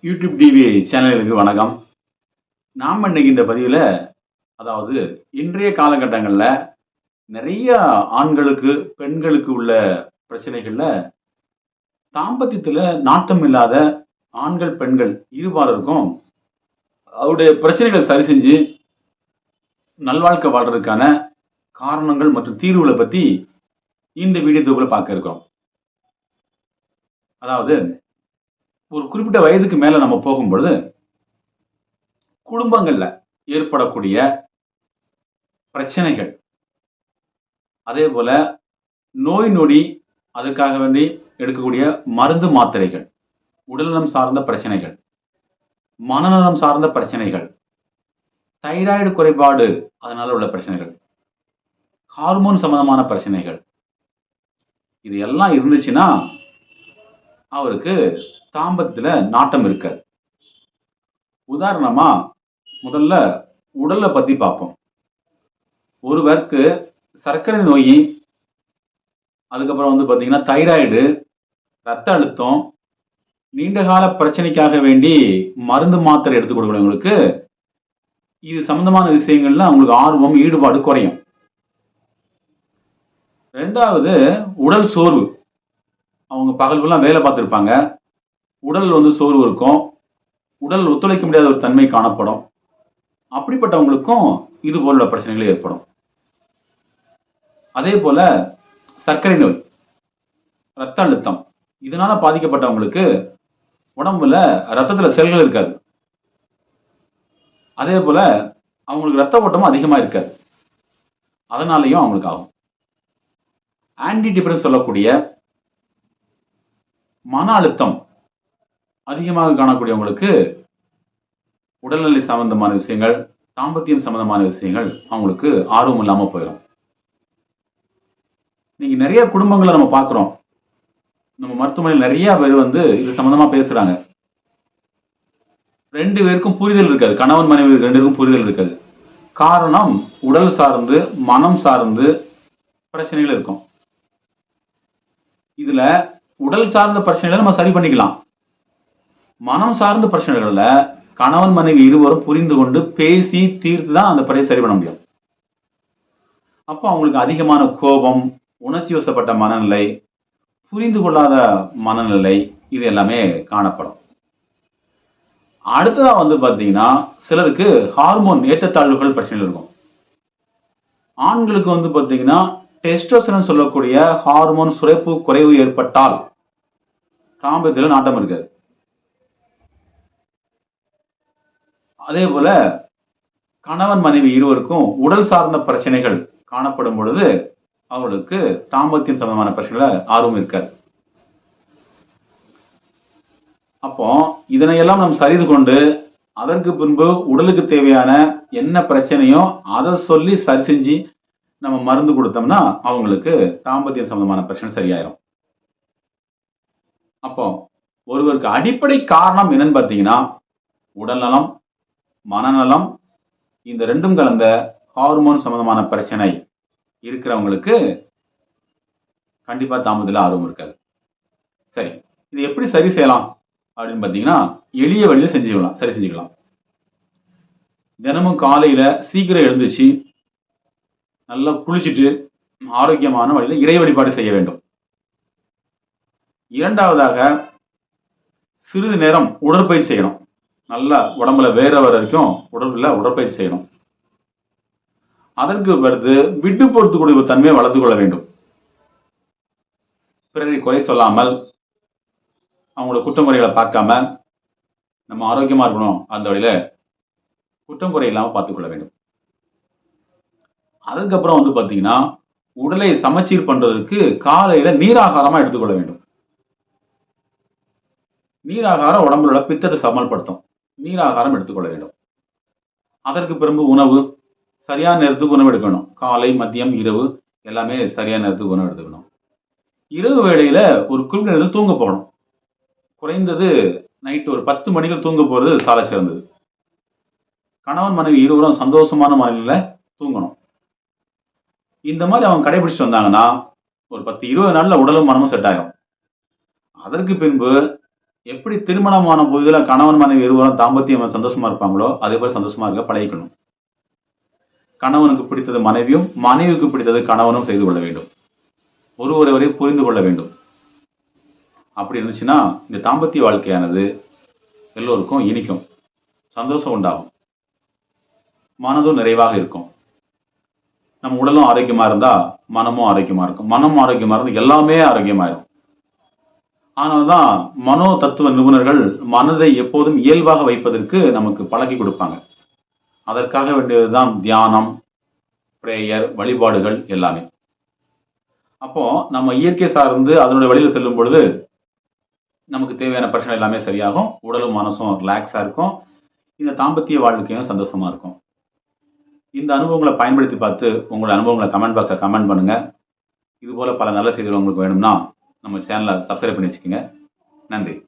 YouTube TV சேனலுக்கு வணக்கம். நாம இன்னைக்கு இந்த பதிவுல, அதாவது இன்றைய காலகட்டங்கள்ல நிறைய ஆண்களுக்கு, பெண்களுக்கு உள்ள பிரச்சனைகள்ல, தாம்பத்தியத்துல நாட்டம் இல்லாத ஆண்கள், பெண்கள் இருபாலருக்கும் அவருடைய பிரச்சனைகளை சரி செஞ்சு நல்வாழ்க்கை வாழ்றதுக்கான காரணங்கள் மற்றும் தீர்வுகளை பத்தி இந்த வீடியோ தொகுப்புல பார்க்க இருக்கிறோம். அதாவது ஒரு குறிப்பிட்ட வயதுக்கு மேல நம்ம போகும்பொழுது, குடும்பங்கள்ல ஏற்படக்கூடிய பிரச்சனைகள், அதே போல நோய் நொடி, அதற்காக வேண்டி எடுக்கக்கூடிய மருந்து மாத்திரைகள், உடல்நலம் சார்ந்த பிரச்சனைகள், மனநலம் சார்ந்த பிரச்சனைகள், தைராய்டு குறைபாடு அதனால உள்ள பிரச்சனைகள், ஹார்மோன் சம்பந்தமான பிரச்சனைகள், இது எல்லாம் இருந்துச்சுன்னா அவருக்கு தாம்பத்தியத்துல நாட்டம் இருக்காது. உதாரணமா முதல்ல உடலை பத்தி பார்ப்போம். ஒருவருக்கு சர்க்கரை நோய், அதுக்கப்புறம் பாத்தீங்கன்னா தைராய்டு, ரத்த அழுத்தம், நீண்டகால பிரச்சனைக்காக வேண்டி மருந்து மாத்திரை எடுத்துக் கொடுக்கிறவங்களுக்கு இது சம்பந்தமான விஷயங்கள்ல அவங்களுக்கு ஆர்வம், ஈடுபாடு குறையும். ரெண்டாவது, உடல் சோர்வு. அவங்க பகல் ஃபுல்லா வேலை பார்த்துருப்பாங்க, உடல் சோர்வு இருக்கும், உடல் ஒத்துழைக்க முடியாத ஒரு தன்மை காணப்படும். அப்படிப்பட்டவங்களுக்கும் இது போல பிரச்சனைகள் ஏற்படும். அதே போல சர்க்கரை நோய், ரத்த அழுத்தம், இதனால பாதிக்கப்பட்டவங்களுக்கு உடம்புல ரத்தத்துல செல்கள் இருக்காது. அதே போல அவங்களுக்கு ரத்த ஓட்டமும் அதிகமா இருக்காது. அதனாலையும் அவங்களுக்கு ஆகும். ஆன்டி டிப்ரெஸ் சொல்லக்கூடிய மன அழுத்தம் அதிகமாக காணக்கூடியவங்களுக்கு உடல்நிலை சம்பந்தமான விஷயங்கள், தாம்பத்தியம் சம்பந்தமான விஷயங்கள் அவங்களுக்கு ஆர்வம் இல்லாம போயிடும். நீங்க நிறைய குடும்பங்களை நம்ம பார்க்கிறோம். நம்ம மருத்துவமனையில் நிறைய பேர் இது சம்பந்தமா பேசுறாங்க. 2 பேருக்கும் புரிதல் இருக்காது. கணவன் மனைவி 2 பேருக்கும் புரிதல் இருக்காது. காரணம், உடல் சார்ந்து, மனம் சார்ந்து பிரச்சனைகள் இருக்கும். இதுல உடல் சார்ந்த பிரச்சனைகளை நம்ம சரி பண்ணிக்கலாம். மனம் சார்ந்த பிரச்சனைகள்ல கணவன் மனைவி இருவரும் புரிந்து கொண்டு பேசி தீர்த்து தான் அந்த பிரச்சனையை சரி பண்ண முடியும். அப்போ அவங்களுக்கு அதிகமான கோபம், உணர்ச்சி வசப்பட்ட மனநிலை, புரிந்து கொள்ளாத மனநிலை, இது எல்லாமே காணப்படும். அடுத்ததா பாத்தீங்கன்னா சிலருக்கு ஹார்மோன் ஏற்றத்தாழ்வுகள் பிரச்சனைகள் இருக்கும். ஆண்களுக்கு பாத்தீங்கன்னா டெஸ்டோஸ்டெரான் சொல்லக்கூடிய ஹார்மோன் சுரப்பு குறைவு ஏற்பட்டால் தாம்பத்தியத்துல நாட்டம் இருக்காது. அதே போல கணவன் மனைவி இருவருக்கும் உடல் சார்ந்த பிரச்சனைகள் காணப்படும் பொழுது அவர்களுக்கு தாம்பத்தியம் சம்பந்தமான பிரச்சனைகளை ஆர்வம் இருக்காது. அப்போ இதனையெல்லாம் நாம் சரிது கொண்டு அதற்கு பின்பு உடலுக்கு தேவையான என்ன பிரச்சனையோ அதை சொல்லி சரி செஞ்சு நம்ம மருந்து கொடுத்தோம்னா அவங்களுக்கு தாம்பத்தியம் சம்பந்தமான பிரச்சனை சரியாயிரும். அப்போ ஒருவருக்கு அடிப்படை காரணம் என்னன்னு பார்த்தீங்கன்னா உடல் நலம், மனநலம், இந்த ரெண்டும் கலந்த ஹார்மோன் சம்பந்தமான பிரச்சனை இருக்கிறவங்களுக்கு கண்டிப்பா தாம்பத்தியத்துல ஆர்வம் இருக்காது. சரி, இது எப்படி சரி செய்யலாம் அப்படின்னு பார்த்தீங்கன்னா எளிய வழியில சரி செஞ்சுக்கலாம். தினமும் காலையில சீக்கிரம் எழுந்துச்சு நல்லா குளிச்சுட்டு ஆரோக்கியமான வழியில இறை வழிபாடு செய்ய வேண்டும். இரண்டாவதாக, சிறிது நேரம் உடற்பயிற்சி செய்யணும். நல்லா உடம்புல வேற வரைக்கும் உடற்பயிற்சி செய்யணும். அதற்கு பிறகு விட்டு பொறுத்துக்கூடிய தன்மையை வளர்த்துக் கொள்ள வேண்டும். பிறரை குறை சொல்லாமல், அவங்களோட குற்றம் குறைகளை பார்க்காம நம்ம ஆரோக்கியமா இருக்கணும். அந்த வழியில குற்றம் குறை இல்லாம பார்த்துக்கொள்ள வேண்டும். அதுக்கப்புறம் பாத்தீங்கன்னா உடலை சமச்சீர் பண்றதுக்கு காலையில நீராகாரமா எடுத்துக்கொள்ள வேண்டும். நீராகாரம் உடம்புல பித்தத்தை சமன்படுத்தும். நீராகாரம் எடுத்துக்கொள்ள வேண்டும். அதற்கு பிறகு உணவு சரியான நேரத்துக்கு உணவு எடுக்கணும். காலை, மதியம், இரவு எல்லாமே சரியான நேரத்துக்கு உணவு எடுத்துக்கணும். இரவு வேளையில ஒரு குறிப்பிட்ட நேரத்தில் தூங்க போகணும். குறைந்தது நைட்டு ஒரு 10 மணிக்கு தூங்க போறது சால சிறந்தது. கணவன் மனைவி இருவரும் சந்தோஷமான மனநிலையில தூங்கணும். இந்த மாதிரி அவங்க கடைபிடிச்சிட்டு வந்தாங்கன்னா ஒரு 10-20 நாள்ல உடலும் மனமும் செட் ஆயிரும். அதற்கு பின்பு எப்படி திருமணமான போதில கணவன் மனைவி இருவரும் தாம்பத்தியம் சந்தோஷமா இருப்பாங்களோ, அதே போல சந்தோஷமா இருக்க பழகிக்கணும். கணவனுக்கு பிடித்தது மனைவியும், மனைவிக்கு பிடித்தது கணவனும் செய்து கொள்ள வேண்டும். ஒருவரை புரிந்து கொள்ள வேண்டும். அப்படி இருந்துச்சுன்னா, இந்த தாம்பத்திய வாழ்க்கையானது எல்லோருக்கும் இனிக்கும். சந்தோஷம் உண்டாகும். மனதும் நிறைவாக இருக்கும். நம்ம உடலும் ஆரோக்கியமா இருந்தா, மனமும் ஆரோக்கியமா இருக்கும். மனம் ஆரோக்கியமா இருந்தா எல்லாமே ஆரோக்கியமாயிரும். அதனால தான் மனோ தத்துவ நிபுணர்கள் மனதை எப்போதும் இயல்பாக வைப்பதற்கு நமக்கு பழக்கி கொடுப்பாங்க. அதற்காக வேண்டியதுதான் தியானம், பிரேயர், வழிபாடுகள் எல்லாமே. அப்போ நம்ம இயற்கை சார்ந்து அதனுடைய வழியில செல்லும் பொழுது, நமக்கு தேவையான பிரச்சனை எல்லாமே சரியாகும். உடலும் மனசும் ரிலாக்ஸா இருக்கும். இந்த தாம்பத்திய வாழ்க்கையும் சந்தோஷமா இருக்கும். இந்த அனுபவங்கள பயன்படுத்தி பார்த்து, உங்களோட அனுபவங்கள கமெண்ட் பாக்ஸ்ல கமெண்ட் பண்ணுங்க. இதுபோல பல நல்ல செய்திகள் உங்களுக்கு வேணும்னா, நம்ம சேனல சப்ஸ்கிரைப் பண்ணி வச்சுக்கங்க. நன்றி.